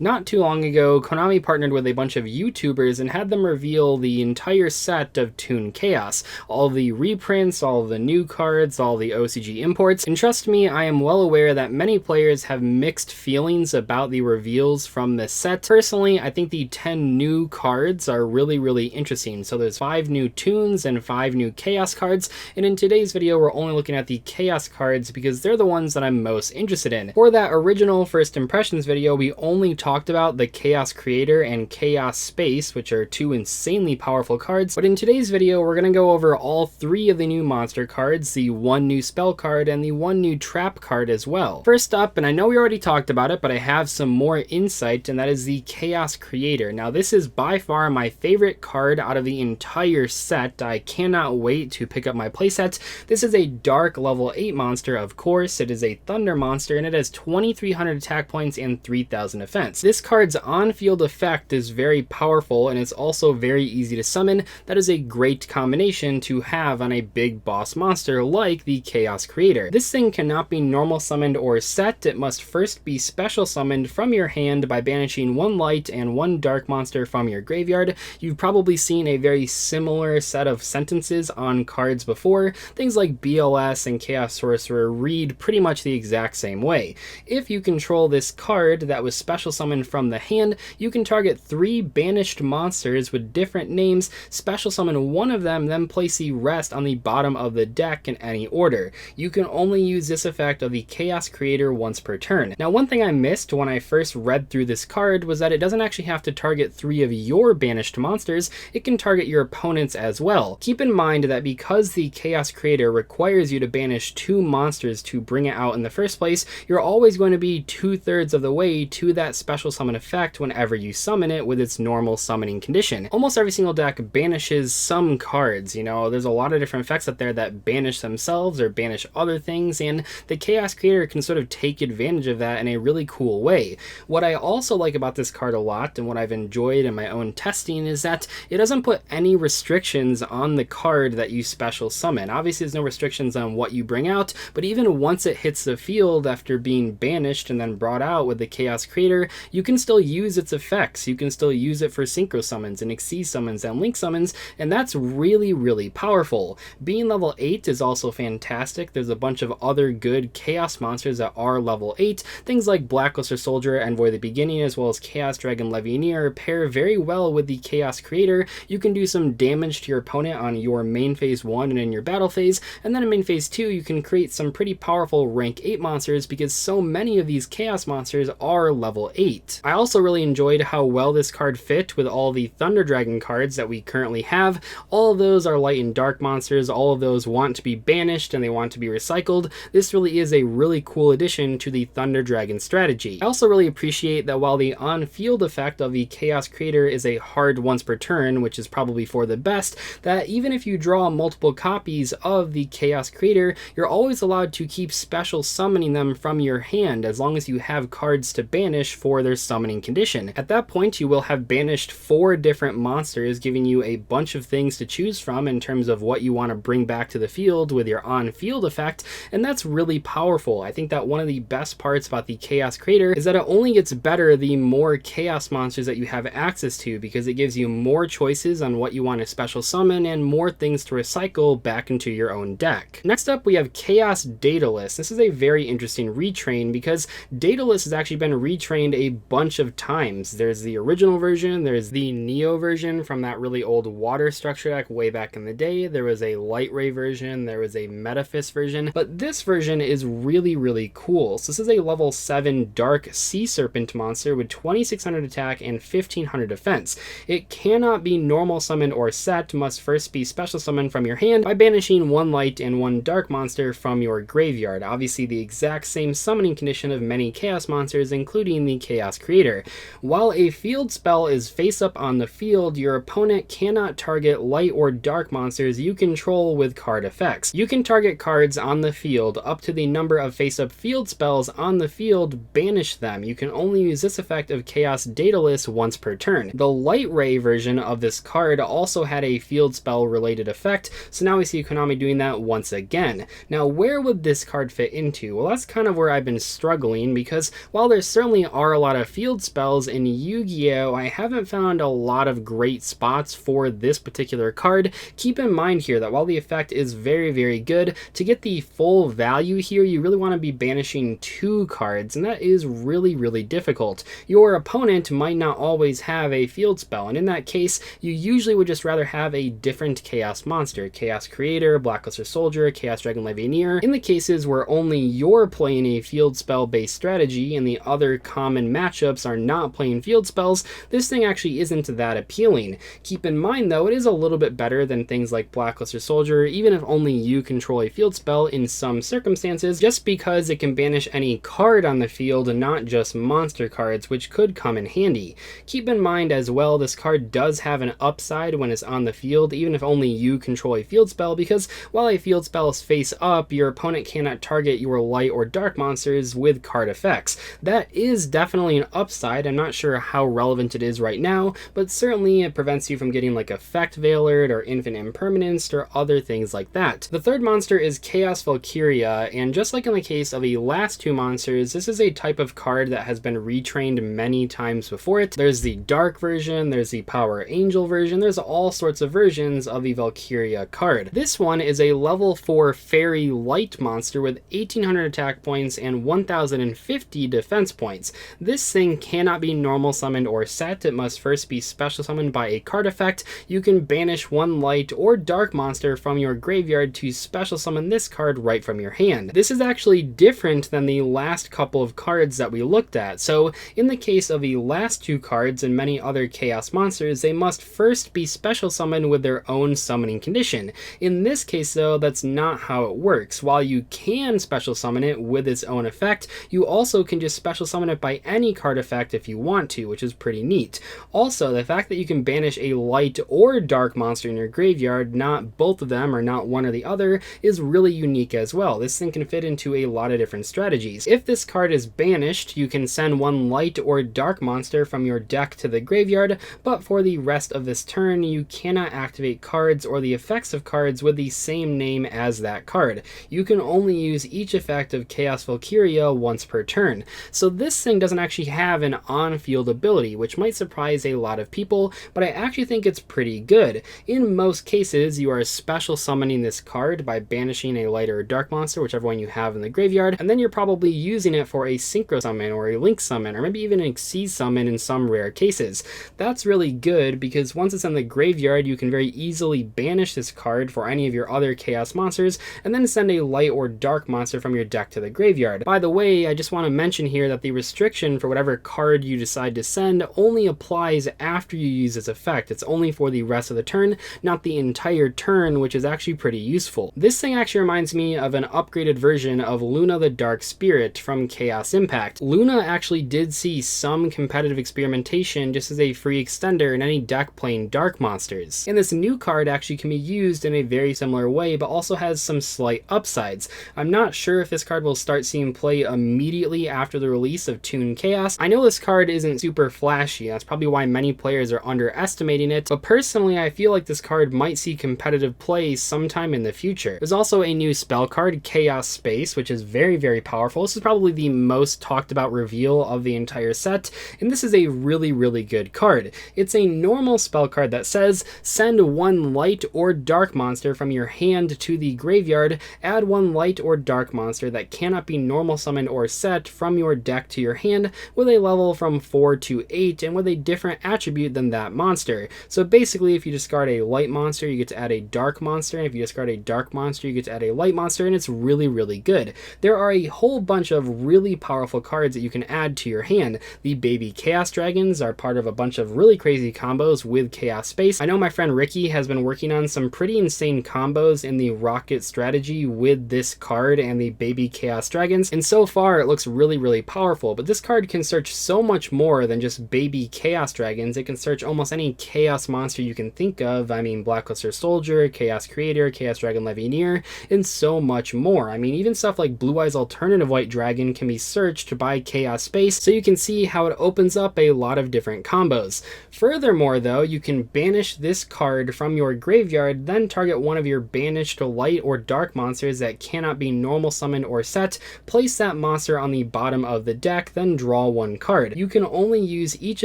Not too long ago, Konami partnered with a bunch of YouTubers and had them reveal the entire set of Toon Chaos. All the reprints, all of the new cards, all the OCG imports, and trust me, I am well aware that many players have mixed feelings about the reveals from this set. Personally, I think the 10 new cards are really interesting. So there's 5 new Toons and 5 new Chaos cards, and in today's video we're only looking at the Chaos cards because they're the ones that I'm most interested in. For that original first impressions video, we only talked about the Chaos Creator and Chaos Space, which are 2 insanely powerful cards, but in today's video we're going to go over all 3 of the new monster cards, the 1 new spell card, and the 1 new trap card as well. First up, and I know we already talked about it, but I have some more insight, and that is the Chaos Creator. Now this is by far my favorite card out of the entire set. I cannot wait to pick up my playset. This is a dark level 8 monster, of course. It is a thunder monster, and it has 2300 attack points and 3000 defense. This card's on-field effect is very powerful, and it's also very easy to summon. That is a great combination to have on a big boss monster like the Chaos Creator. This thing cannot be normal summoned or set. It must first be special summoned from your hand by banishing 1 light and 1 dark monster from your graveyard. You've probably seen a very similar set of sentences on cards before. Things like BLS and Chaos Sorcerer read pretty much the exact same way. If you control this card that was special summoned from the hand, you can target 3 banished monsters with different names, special summon 1 of them, then place the rest on the bottom of the deck in any order. You can only use this effect of the Chaos Creator once per turn. Now, one thing I missed when I first read through this card was that it doesn't actually have to target 3 of your banished monsters, it can target your opponents as well. Keep in mind that because the Chaos Creator requires you to banish 2 monsters to bring it out in the first place, you're always going to be 2/3 of the way to that special summon effect whenever you summon it with its normal summoning condition. Almost every single deck banishes some cards. You know, there's a lot of different effects out there that banish themselves or banish other things, and the Chaos Creator can sort of take advantage of that in a really cool way. What I also like about this card a lot, and what I've enjoyed in my own testing, is that it doesn't put any restrictions on the card that you special summon. Obviously there's no restrictions on what you bring out, but even once it hits the field after being banished and then brought out with the Chaos Creator, you can still use its effects. You can still use it for synchro summons and Xyz summons and link summons, and that's really powerful. Being level 8 is also fantastic. There's a bunch of other good Chaos monsters that are level 8. Things like Blackluster Soldier, Envoy of the Beginning, as well as Chaos Dragon Legionnaire pair very well with the Chaos Creator. You can do some damage to your opponent on your main phase 1 and in your battle phase, and then in main phase 2 you can create some pretty powerful rank 8 monsters because so many of these Chaos monsters are level 8. I also really enjoyed how well this card fit with all the Thunder Dragon cards that we currently have. All of those are light and dark monsters. All of those want to be banished and they want to be recycled. This really is a really cool addition to the Thunder Dragon strategy. I also really appreciate that while the on-field effect of the Chaos Creator is a hard once per turn, which is probably for the best, that even if you draw multiple copies of the Chaos Creator, you're always allowed to keep special summoning them from your hand as long as you have cards to banish for their summoning condition. At that point, you will have banished 4 different monsters, giving you a bunch of things to choose from in terms of what you want to bring back to the field with your on-field effect, and that's really powerful. I think that one of the best parts about the Chaos Creator is that it only gets better the more Chaos monsters that you have access to, because it gives you more choices on what you want to special summon and more things to recycle back into your own deck. Next up, we have Chaos Daedalus. This is a very interesting retrain because Daedalus has actually been retrained a bunch of times. There's the original version, there's the Neo version from that really old water structure deck way back in the day, there was a Light Ray version, there was a Metaphys version, but this version is really cool. So this is a level 7 dark sea serpent monster with 2600 attack and 1500 defense. It cannot be normal summoned or set, must first be special summoned from your hand by banishing 1 light and 1 dark monster from your graveyard. Obviously the exact same summoning condition of many Chaos monsters, including the Chaos Creator. While a field spell is face up on the field, your opponent cannot target light or dark monsters you control with card effects. You can target cards on the field up to the number of face up field spells on the field, banish them. You can only use this effect of Chaos Daedalus once per turn. The Light Ray version of this card also had a field spell related effect, so now we see Konami doing that once again. Now, where would this card fit into? Well, that's kind of where I've been struggling, because while there certainly are a lot lot of field spells in Yu-Gi-Oh, I haven't found a lot of great spots for this particular card. Keep in mind here that while the effect is very, very good, to get the full value here, you really want to be banishing 2 cards, and that is really, really difficult. Your opponent might not always have a field spell, and in that case, you usually would just rather have a different Chaos monster, Chaos Creator, Blackluster Soldier, Chaos Dragon Legionnaire. In the cases where only you're playing a field spell based strategy and the other common matchups are not playing field spells, this thing actually isn't that appealing. Keep in mind though, it is a little bit better than things like Blackluster Soldier, even if only you control a field spell in some circumstances, just because it can banish any card on the field and not just monster cards, which could come in handy. Keep in mind as well, this card does have an upside when it's on the field, even if only you control a field spell, because while a field spell is face up, your opponent cannot target your light or dark monsters with card effects. That is definitely an upside. I'm not sure how relevant it is right now, but certainly it prevents you from getting like Effect Veilered or Infinite Impermanence or other things like that. The third monster is Chaos Valkyria, and just like in the case of the last 2 monsters, this is a type of card that has been retrained many times before it. There's the dark version, there's the Power Angel version, there's all sorts of versions of the Valkyria card. This one is a level 4 fairy light monster with 1800 attack points and 1050 defense points. This thing cannot be normal summoned or set. It must first be special summoned by a card effect. You can banish 1 light or dark monster from your graveyard to special summon this card right from your hand. This is actually different than the last couple of cards that we looked at. So in the case of the last 2 cards and many other chaos monsters, they must first be special summoned with their own summoning condition. In this case though, that's not how it works. While you can special summon it with its own effect, you also can just special summon it by any card effect if you want to, which is pretty neat. Also, the fact that you can banish a light or dark monster in your graveyard, not both of them or not one or the other, is really unique as well. This thing can fit into a lot of different strategies. If this card is banished, you can send 1 light or dark monster from your deck to the graveyard, but for the rest of this turn, you cannot activate cards or the effects of cards with the same name as that card. You can only use each effect of Chaos Valkyria once per turn. So this thing doesn't actually have an on-field ability, which might surprise a lot of people, but I actually think it's pretty good. In most cases, you are special summoning this card by banishing a light or a dark monster, whichever one you have in the graveyard, and then you're probably using it for a synchro summon or a link summon, or maybe even an Xyz summon in some rare cases. That's really good because once it's in the graveyard, you can very easily banish this card for any of your other chaos monsters, and then send a light or dark monster from your deck to the graveyard. By the way, I just want to mention here that the restriction for whatever card you decide to send only applies after you use its effect. It's only for the rest of the turn, not the entire turn, which is actually pretty useful. This thing actually reminds me of an upgraded version of Luna the Dark Spirit from Chaos Impact. Luna actually did see some competitive experimentation just as a free extender in any deck playing dark monsters. And this new card actually can be used in a very similar way, but also has some slight upsides. I'm not sure if this card will start seeing play immediately after the release of Toon Chaos. I know this card isn't super flashy, that's probably why many players are underestimating it, but personally I feel like this card might see competitive play sometime in the future. There's also a new spell card, Chaos Space, which is very, very powerful. This is probably the most talked about reveal of the entire set, and this is a really, really good card. It's a normal spell card that says, send 1 light or dark monster from your hand to the graveyard, add 1 light or dark monster that cannot be normal summoned or set from your deck to your hand with a level from 4 to 8 and with a different attribute than that monster. So basically, if you discard a light monster, you get to add a dark monster, and if you discard a dark monster, you get to add a light monster, and it's really, really good. There are a whole bunch of really powerful cards that you can add to your hand. The baby Chaos Dragons are part of a bunch of really crazy combos with Chaos Space. I know my friend Ricky has been working on some pretty insane combos in the Rocket strategy with this card and the baby Chaos Dragons, and so far it looks really, really powerful, but this card can search so much more than just baby Chaos Dragons. It can search almost any chaos monster you can think of. I mean, Blackluster Soldier, Chaos Creator, Chaos Dragon Legionnaire, and so much more. I mean, even stuff like Blue Eyes Alternative White Dragon can be searched by Chaos Space, so you can see how it opens up a lot of different combos. Furthermore though, you can banish this card from your graveyard, then target one of your banished light or dark monsters that cannot be normal summoned or set, place that monster on the bottom of the deck, then draw draw one card. You can only use each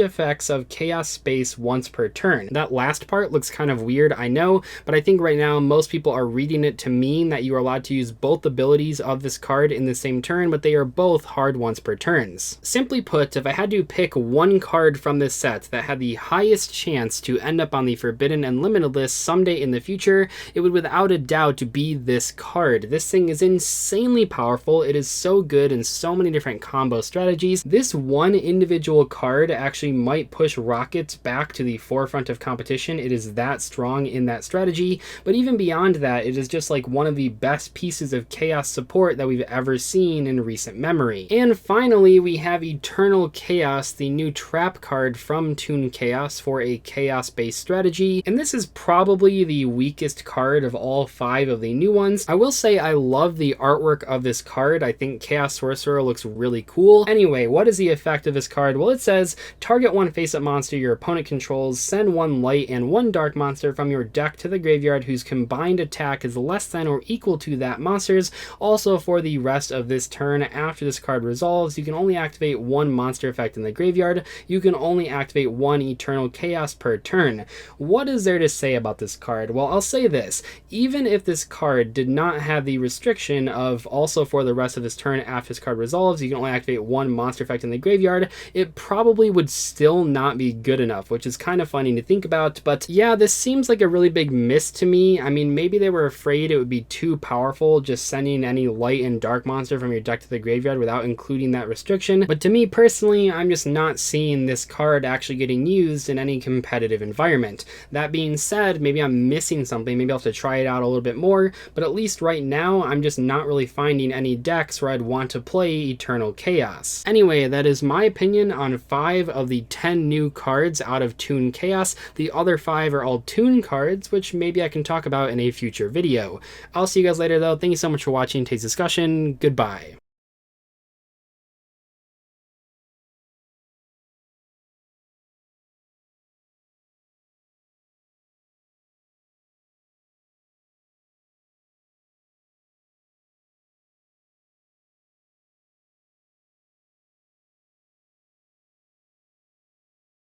effects of Chaos Space once per turn. That last part looks kind of weird, I know, but I think right now most people are reading it to mean that you are allowed to use both abilities of this card in the same turn, but they are both hard once per turns. Simply put, if I had to pick one card from this set that had the highest chance to end up on the Forbidden and Limited list someday in the future, it would without a doubt be this card. This thing is insanely powerful. It is so good in so many different combo strategies. This one individual card actually might push Rockets back to the forefront of competition. It is that strong in that strategy, but even beyond that, it is just like one of the best pieces of chaos support that we've ever seen in recent memory. And finally, we have Eternal Chaos, the new trap card from Toon Chaos for a chaos-based strategy, and this is probably the weakest card of all 5 of the new ones. I will say I love the artwork of this card. I think Chaos Sorcerer looks really cool. Anyway, what is the effect of this card? Well, it says target one face-up monster your opponent controls, send one light and one dark monster from your deck to the graveyard whose combined attack is less than or equal to that monster's. Also, for the rest of this turn, after this card resolves, you can only activate one monster effect in the graveyard. You can only activate one Eternal Chaos per turn. What is there to say about this card? Well, I'll say this. Even if this card did not have the restriction of also for the rest of this turn after this card resolves, you can only activate one monster effect in the graveyard, it probably would still not be good enough, which is kind of funny to think about. But yeah, this seems like a really big miss to me. I mean, maybe they were afraid it would be too powerful just sending any light and dark monster from your deck to the graveyard without including that restriction. But to me personally, I'm just not seeing this card actually getting used in any competitive environment. That being said, maybe I'm missing something. Maybe I'll have to try it out a little bit more, but at least right now, I'm just not really finding any decks where I'd want to play Eternal Chaos. Anyway, that is my opinion on 5 of the 10 new cards out of Toon Chaos. The other 5 are all Toon cards, which maybe I can talk about in a future video. I'll see you guys later though. Thank you so much for watching today's discussion. Goodbye.